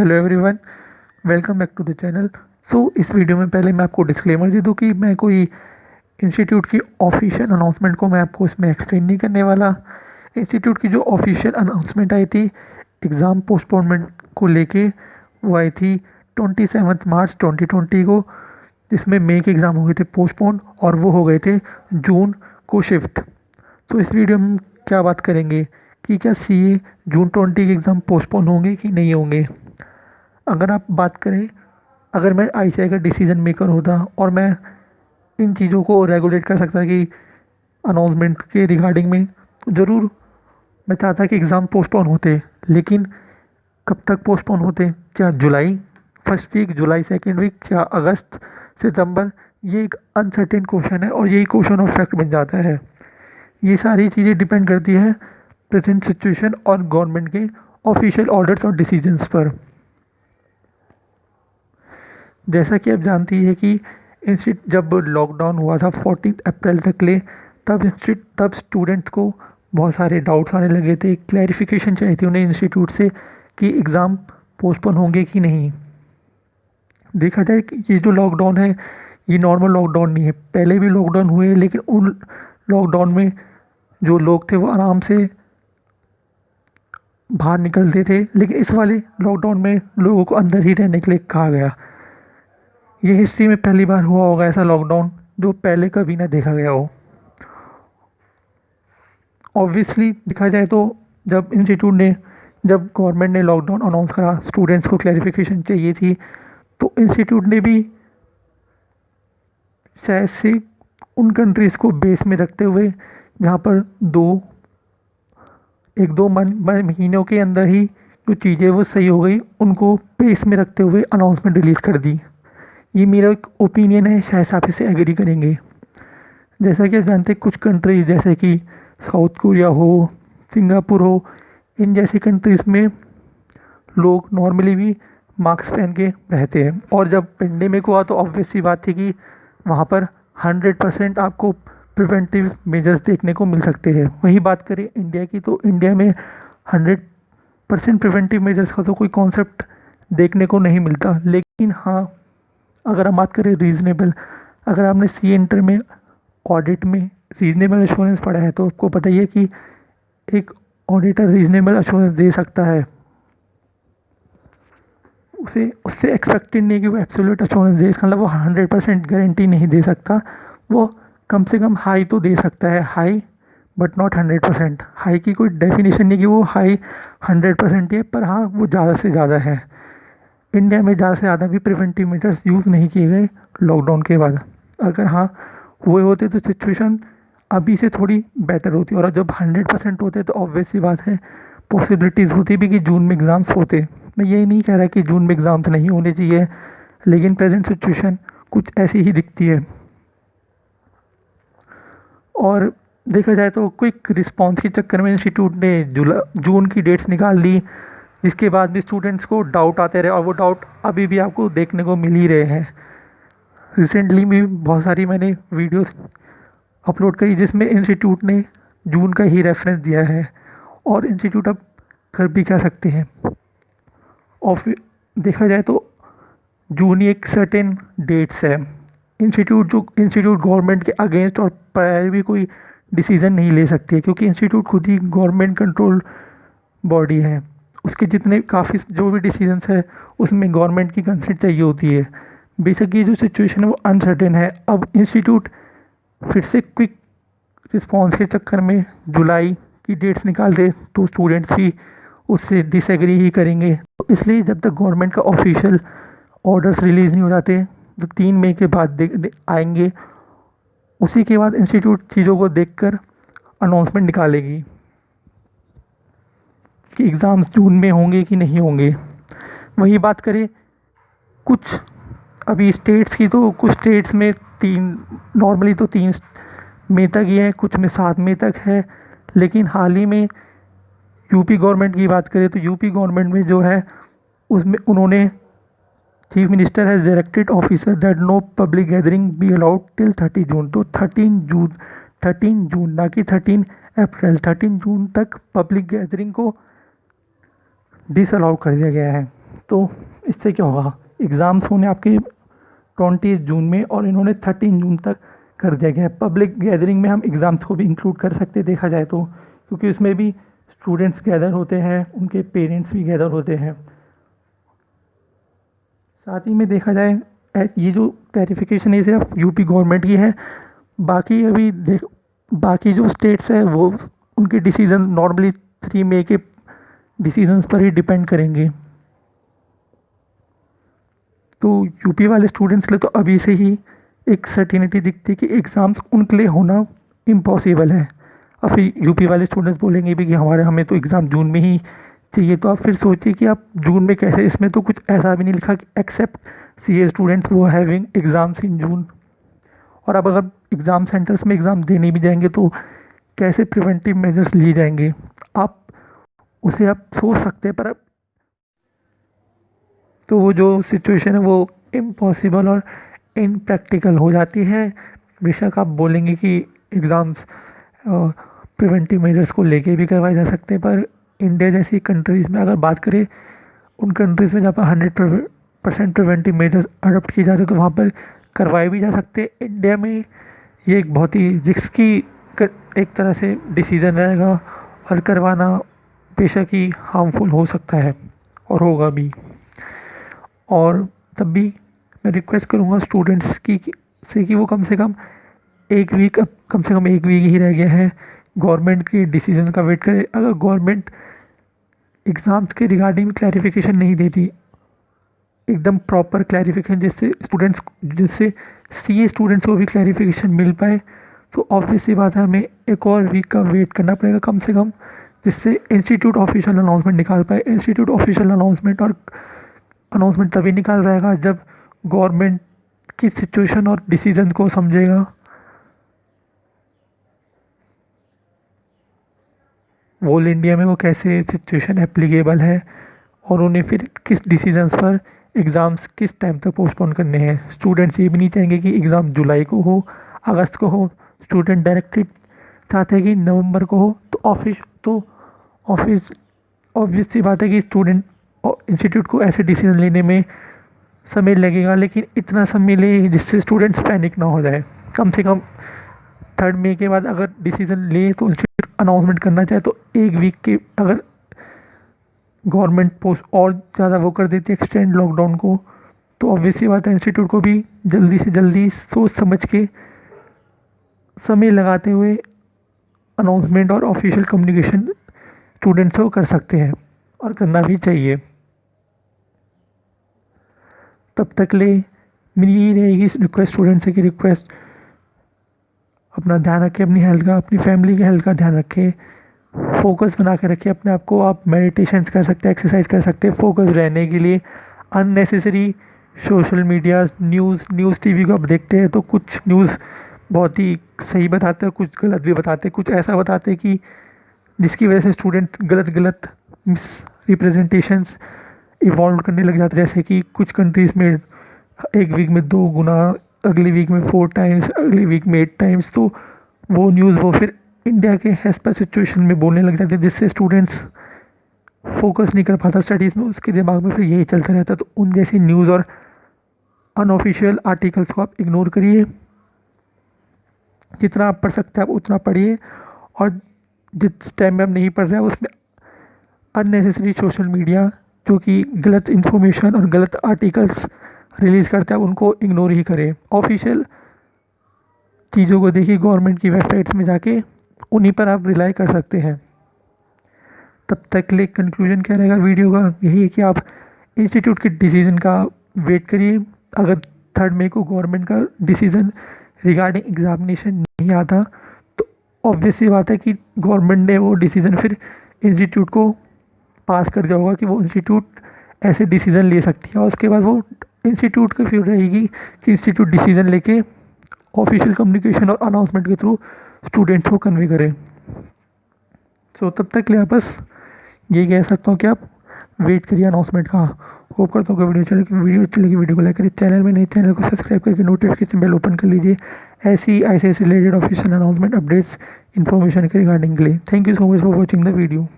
Hello everyone, welcome back to the channel. इस video में पहले मैं आपको डिस्क्लेमर दे दूं कि मैं कोई इंस्टीट्यूट की ऑफिशियल अनाउंसमेंट को मैं आपको इसमें एक्सप्लेन नहीं करने वाला। इंस्टीट्यूट की जो ऑफिशियल अनाउंसमेंट आई थी एग्ज़ाम पोस्टपोनमेंट को लेके, वो आई थी 27 मार्च 2020 को, जिसमें मई के एग्ज़ाम हो गए थे पोस्टपोन और वो हो गए थे जून को शिफ्ट। तो इस वीडियो में हम क्या बात करेंगे कि क्या सीए जून 20 के एग्ज़ाम पोस्टपोन होंगे कि नहीं होंगे। अगर आप बात करें, अगर मैं आईसीआई का डिसीजन मेकर होता और मैं इन चीज़ों को रेगुलेट कर सकता कि अनाउंसमेंट के रिगार्डिंग में, तो ज़रूर मैं चाहता कि एग्ज़ाम पोस्टपोन होते। लेकिन कब तक पोस्टपोन होते? क्या जुलाई फर्स्ट वीक, जुलाई सेकेंड वीक, या अगस्त सितंबर? ये एक अनसर्टेन क्वेश्चन है और यही क्वेश्चन ऑफ फैक्ट बन जाता है। ये सारी चीज़ें डिपेंड करती है प्रेजेंट सिचुएशन और गवर्नमेंट के ऑफिशियल ऑर्डर्स और डिसीजंस पर। जैसा कि आप जानती है कि जब लॉकडाउन हुआ था 14 अप्रैल तक ले, तब स्टूडेंट्स को बहुत सारे डाउट्स आने लगे थे, क्लैरिफिकेशन चाहिए थी उन्हें इंस्टीट्यूट से कि एग्ज़ाम पोस्टपोन होंगे कि नहीं। देखा जाए कि ये जो लॉकडाउन है ये नॉर्मल लॉकडाउन नहीं है। पहले भी लॉकडाउन हुए, लेकिन उन लॉकडाउन में जो लोग थे वो आराम से बाहर निकलते थे, लेकिन इस वाले लॉकडाउन में लोगों को अंदर ही रहने के लिए कहा गया। ये हिस्ट्री में पहली बार हुआ होगा ऐसा लॉकडाउन, जो पहले कभी ना देखा गया हो। ऑब्वियसली देखा जाए तो जब गवर्नमेंट ने लॉकडाउन अनाउंस करा, स्टूडेंट्स को क्लैरिफिकेशन चाहिए थी, तो इंस्टीट्यूट ने भी शायद से उन कंट्रीज़ को बेस में रखते हुए, जहाँ पर एक दो महीनों के अंदर ही जो चीज़ें वो सही हो गई, उनको बेस में रखते हुए अनाउंसमेंट रिलीज़ कर दी। ये मेरा एक ओपिनियन है, शायद आप इसे एग्री करेंगे। जैसा कि आप जानते हैं, कुछ कंट्रीज़ जैसे कि साउथ कोरिया हो, सिंगापुर हो, इन जैसी कंट्रीज़ में लोग नॉर्मली भी मास्क पहन के रहते हैं। और जब पेंडेमिक हुआ तो ऑब्वियस सी बात थी कि वहाँ पर 100% आपको प्रिवेंटिव मेजर्स देखने को मिल सकते हैं। वही बात करें इंडिया की, तो इंडिया में 100% प्रिवेंटिव मेजर्स का तो कोई कॉन्सेप्ट देखने को नहीं मिलता। लेकिन हाँ, अगर हम बात करें रीज़नेबल, अगर आपने सी इंटर में ऑडिट में रीज़नेबल एश्योरेंस पढ़ा है तो आपको पता ही है कि एक ऑडिटर रीज़नेबल एश्योरेंस दे सकता है। उसे उससे एक्सपेक्टेड नहीं कि वो एब्सोल्यूट एश्योरेंस दे, इसका मतलब वो 100% गारंटी नहीं दे सकता। वो कम से कम हाई तो दे सकता है, हाई बट नॉट 100%। हाई की कोई डेफिनेशन नहीं कि वो हाई 100% है, पर हाँ वो ज़्यादा से ज़्यादा है। इंडिया में ज़्यादा से ज़्यादा भी प्रिवेंटिव मेजर्स यूज़ नहीं किए गए लॉकडाउन के बाद। अगर हाँ हुए होते तो सिचुएशन अभी से थोड़ी बेटर होती, और जब 100% होते तो ऑब्वियस सी बात है पॉसिबिलिटीज़ होती भी कि जून में एग्ज़ाम्स होते। मैं यही नहीं कह रहा कि जून में एग्ज़ाम्स नहीं होने चाहिए, लेकिन प्रेजेंट सिचुएशन कुछ ऐसी ही दिखती है। और देखा जाए तो क्विक रिस्पांस के चक्कर में इंस्टीट्यूट ने जून की डेट्स निकाल दी, जिसके बाद भी स्टूडेंट्स को डाउट आते रहे, और वो डाउट अभी भी आपको देखने को मिल ही रहे हैं। रिसेंटली भी बहुत सारी मैंने वीडियोस अपलोड करी जिसमें इंस्टीट्यूट ने जून का ही रेफरेंस दिया है, और इंस्टीट्यूट अब कर भी क्या सकते हैं। और देखा जाए तो जून ही एक सर्टेन डेट्स है। इंस्टीट्यूट गवर्नमेंट के अगेंस्ट और प्रायर भी कोई डिसीज़न नहीं ले सकती है, क्योंकि इंस्टीट्यूट खुद ही गवर्नमेंट कंट्रोल बॉडी है। उसके जितने काफ़ी जो भी डिसीजंस है उसमें गवर्नमेंट की कंसेंट चाहिए होती है। बेशक ये जो सिचुएशन है वो अनसर्टेन है। अब इंस्टीट्यूट फिर से क्विक रिस्पांस के चक्कर में जुलाई की डेट्स निकाल दे तो स्टूडेंट्स भी उससे डिसएग्री ही करेंगे। तो इसलिए जब तक गवर्नमेंट का ऑफिशियल ऑर्डर्स रिलीज़ नहीं हो जाते, जो 3 मई के बाद आएंगे, उसी के बाद इंस्टीट्यूट चीज़ों को देखकर अनाउंसमेंट निकालेगी कि एग्ज़ाम्स जून में होंगे कि नहीं होंगे। वही बात करें कुछ अभी स्टेट्स की, तो कुछ स्टेट्स में नॉर्मली तो 3 मई तक ही है, कुछ में 7 मई तक है। लेकिन हाल ही में यूपी गवर्नमेंट की बात करें तो यूपी गवर्नमेंट में जो है उसमें उन्होंने chief minister has directed officer that no public gathering be allowed till 30 June. तो 13 जून ना कि 13 अप्रैल, 13 जून तक पब्लिक गैदरिंग को डिसअलाउ कर दिया गया है। तो इससे क्या होगा, एग्ज़ाम्स होने आपके 20 जून में और इन्होंने 13 जून तक कर दिया गया है। पब्लिक गैदरिंग में हम एग्ज़ाम्स को भी इंक्लूड कर सकते देखा जाए तो, क्योंकि उसमें भी स्टूडेंट्स गैदर होते हैं, उनके पेरेंट्स भी गैदर होते हैं। साथ ही में देखा जाए ये जो क्लैरिफिकेशन है सिर्फ यूपी गवर्नमेंट की है, बाकी अभी बाकी जो स्टेट्स है वो उनके डिसीज़न नॉर्मली 3 मई के डिसीजंस पर ही डिपेंड करेंगे। तो यूपी वाले स्टूडेंट्स के लिए तो अभी से ही एक सर्टिनिटी दिखती है कि एग्ज़ाम्स उनके लिए होना इम्पॉसिबल है। अब फिर यूपी वाले स्टूडेंट्स बोलेंगे भी कि हमें तो एग्ज़ाम जून में ही चाहिए, तो आप फिर सोचिए कि आप जून में कैसे, इसमें तो कुछ ऐसा भी नहीं लिखा कि एक्सेप्ट सीए स्टूडेंट्स वो हैविंग एग्ज़ाम्स इन जून। और अब अगर एग्ज़ाम सेंटर्स में एग्ज़ाम देने भी जाएंगे तो कैसे प्रिवेंटिव मेजर्स लिए जाएंगे, आप उसे आप सोच सकते हैं, पर अब तो वो जो सिचुएशन है वो इम्पॉसिबल और इनप्रैक्टिकल हो जाती है। बेशक आप बोलेंगे कि एग्ज़ाम्स प्रिवेंटिव मेजर्स को लेके भी करवाए जा सकते हैं, पर इंडिया जैसी कंट्रीज़ में अगर बात करें, उन कंट्रीज़ में जहाँ पर 100% प्रिवेंटिव मेजर्स अडोप्ट किए जाते हैं तो वहाँ पर करवाए भी जा सकते हैं। इंडिया में ये एक बहुत ही रिस्की एक तरह से डिसीज़न रहेगा और करवाना बेशक ही हार्मफुल हो सकता है और होगा भी। और तब भी मैं रिक्वेस्ट करूँगा स्टूडेंट्स से कि वो कम से कम एक वीक ही रह गया है, गवर्नमेंट के डिसीजन का वेट करें। अगर गवर्नमेंट एग्ज़ाम्स के रिगार्डिंग क्लैरिफिकेशन नहीं देती, एकदम प्रॉपर क्लैरिफिकेशन जिससे सीए स्टूडेंट्स को भी क्लैरिफिकेशन मिल पाए, तो ऑब्वियस सी बात है हमें एक और वीक का वेट करना पड़ेगा कम से कम, जिससे इंस्टीट्यूट ऑफिशियल अनाउंसमेंट निकाल पाए। इंस्टीट्यूट ऑफिशियल अनाउंसमेंट तभी निकाल रहेगा जब गवर्नमेंट की सिचुएशन और डिसीजन को समझेगा। ऑल इंडिया में वो कैसे सिचुएशन एप्लीकेबल है और उन्हें फिर किस डिसीजंस पर एग्ज़ाम्स किस टाइम तक पोस्टपोन करने हैं। स्टूडेंट्स ये भी नहीं चाहेंगे कि एग्ज़ाम जुलाई को हो, अगस्त को हो। स्टूडेंट डायरेक्टली चाहते हैं कि नवंबर को हो। तो ऑफिस ऑब्वियस सी बात है कि स्टूडेंट और इंस्टीट्यूट को ऐसे डिसीजन लेने में समय लगेगा, लेकिन इतना समय ले जिससे स्टूडेंट्स पैनिक ना हो जाए। कम से कम 3 मई के बाद अगर डिसीज़न ले तो इंस्टीट्यूट अनाउंसमेंट करना चाहे तो एक वीक के अगर गवर्नमेंट पोस्ट और ज़्यादा वो कर देती है एक्सटेंड लॉकडाउन को, तो ऑब्वियसली बात है इंस्टीट्यूट को भी जल्दी से जल्दी सोच समझ के समय लगाते हुए अनाउंसमेंट और ऑफिशियल कम्युनिकेशन स्टूडेंट्स को कर सकते हैं और करना भी चाहिए। तब तक ले मेरी यही रहेगी रिक्वेस्ट स्टूडेंट से कि रिक्वेस्ट अपना ध्यान रखें, अपनी हेल्थ का, अपनी फैमिली की हेल्थ का ध्यान रखें, फोकस बना के रखें अपने आप को। आप मेडिटेशन कर सकते हैं, एक्सरसाइज कर सकते हैं फोकस रहने के लिए। Unnecessary social media news TV को आप देखते हैं तो कुछ न्यूज़ बहुत ही सही बताते हैं, कुछ गलत भी बताते हैं, कुछ ऐसा बताते हैं कि जिसकी वजह से स्टूडेंट गलत मिस रिप्रेजेंटेशंस इवॉल्व करने लग जाते हैं। जैसे कि कुछ कंट्रीज़ में एक वीक में 2 गुना, अगली वीक में 4 टाइम्स, अगली वीक में 8 टाइम्स। तो वो न्यूज़ वो फिर इंडिया के एज पर सिचुएशन में बोलने लग जाते हैं, जिससे स्टूडेंट्स फोकस नहीं कर पाता स्टडीज़ में, उसके दिमाग में फिर यही चलता रहता है। तो उन जैसी न्यूज़ और अनऑफिशियल आर्टिकल्स को आप इग्नोर करिए, जितना आप पढ़ सकते हैं आप उतना पढ़िए, और जिस टाइम में आप नहीं पढ़ रहे हैं उसमें अननेसेसरी सोशल मीडिया जो कि गलत इन्फॉर्मेशन और गलत आर्टिकल्स रिलीज़ करता है उनको इग्नोर ही करें। ऑफिशियल चीज़ों को देखिए, गवर्नमेंट की वेबसाइट्स में जाके उन्हीं पर आप रिलाई कर सकते हैं। तब तक ले कंक्लूजन क्या रहेगा वीडियो का, यही है कि आप इंस्टीट्यूट के डिसीज़न का वेट करिए। अगर 3 मई को गवर्नमेंट का डिसीज़न रिगार्डिंग एग्ज़ामिनेशन नहीं आता तो ऑब्वियस सी बात है कि गवर्नमेंट ने वो डिसीज़न फिर इंस्टीट्यूट को पास कर दिया होगा कि वो इंस्टीट्यूट ऐसे डिसीज़न ले सकती है, और उसके बाद वो इंस्टीट्यूट की फिर रहेगी कि इंस्टीट्यूट डिसीज़न लेके ऑफिशियल कम्युनिकेशन और अनाउंसमेंट के थ्रू स्टूडेंट्स को कन्वे करें। सो तब तक ले आप बस यही कह सकता हूँ कि आप वेट करिए अनाउंसमेंट का। होप करता हूँ कि वीडियो अच्छी लगी, वीडियो को लाइक करिए, चैनल में नए चैनल को सब्सक्राइब करके नोटिफिकेशन बेल ओपन कर लीजिए ऐसी ICSE related official announcement updates information के रिगार्डिंग के लिए। Thank you so much for watching the video.